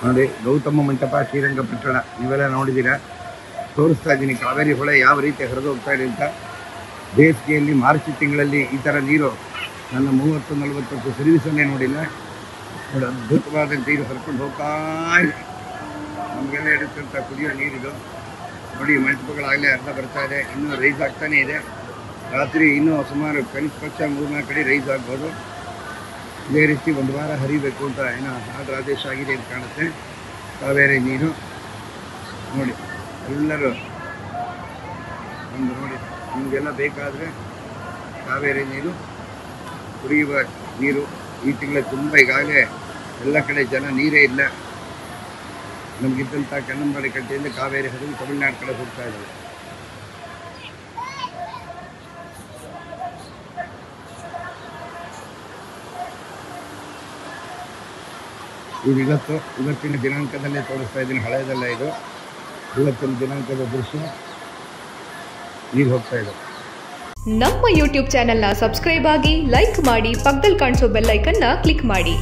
ನೋಡಿ ಗೌತಮ ಮಂಟಪ ಶ್ರೀರಂಗಪಟ್ಟಣ ನೀವೆಲ್ಲ ನೋಡಿದ್ದೀರಾ. ತೋರಿಸ್ತಾ ಇದ್ದೀನಿ ಕಾವೇರಿ ಹೊಳೆ ಯಾವ ರೀತಿ ಹರಿದು ಹೋಗ್ತಾ ಇದೆ ಅಂತ. ಬೇಸಿಗೆಯಲ್ಲಿ ಮಾರ್ಚ್ ತಿಂಗಳಲ್ಲಿ ಈ ಥರ ನೀರು ನನ್ನ 30-40 ವರ್ಷ ಸರ್ವಿಸನ್ನೇ ನೋಡಿಲ್ಲ. ನೋಡಿ ಅದ್ಭುತವಾದ ನೀರು ಹರ್ಕೊಂಡು ಹೋಗ್ತಾ ಇದೆ. ನಮಗೆಲ್ಲ ಇಡುತ್ತಂತ ಕುಡಿಯೋ ನೀರಿದು. ನೋಡಿ ಮಂಟಪಗಳಾಗಲೇ ಅರ್ಧ ಬರ್ತಾ ಇದೆ, ಇನ್ನೂ ರೈಸ್ ಆಗ್ತಾನೇ ಇದೆ. ರಾತ್ರಿ ಇನ್ನೂ ಸುಮಾರು ಕನಿಷ್ಠ ಪಕ್ಷ 3-4 ಕಡೆ ರೈಸ್ ಆಗ್ಬೋದು. ಇದೇ ರೀತಿ ಒಂದು ವಾರ ಹರಿಬೇಕು ಅಂತ ಏನೋ ಆರ್ಡರ್ ಆದೇಶ ಆಗಿದೆ ಅಂತ ಕಾಣುತ್ತೆ. ಕಾವೇರಿ ನೀರು ನೋಡಿ ಎಲ್ಲರೂ ಒಂದು ನೋಡಿ, ನಿಮಗೆಲ್ಲ ಬೇಕಾದರೆ ಕಾವೇರಿ ನೀರು ಕುಡಿಯುವ ನೀರು ಈ ತಿಂಗಳ ತುಂಬ ಈಗಾಗಲೇ ಎಲ್ಲ ಕಡೆ ಜನ ನೀರೇ ಇಲ್ಲ. ನಮಗಿದ್ದಂಥ ಕನ್ನಂಬಾಡಿ ಕಟ್ಟೆಯಿಂದ ಕಾವೇರಿ ಹರಿದು ತಮಿಳುನಾಡು ಕಡೆ ಹೋಗ್ತಾ ಇದ್ದಾರೆ. ಇವತ್ತಿನ ದಿನಾಂಕದಲ್ಲೇ ತೋರಿಸ್ತಾ ಇದ್ದೀನಿ, ಹಳೆಯದಲ್ಲ ಇದು. ಇವತ್ತಿನ ದಿನಾಂಕದ ದೃಶ್ಯ ನೀರು ಹೋಗ್ತಾ ಇದೆ. ನಮ್ಮ ಯೂಟ್ಯೂಬ್ ಚಾನೆಲ್ನ ಸಬ್ಸ್ಕ್ರೈಬ್ ಆಗಿ, ಲೈಕ್ ಮಾಡಿ, ಪಕ್ಕದಲ್ಲಿ ಕಾಣಿಸೋ ಬೆಲ್ ಐಕನ್ನ ಕ್ಲಿಕ್ ಮಾಡಿ.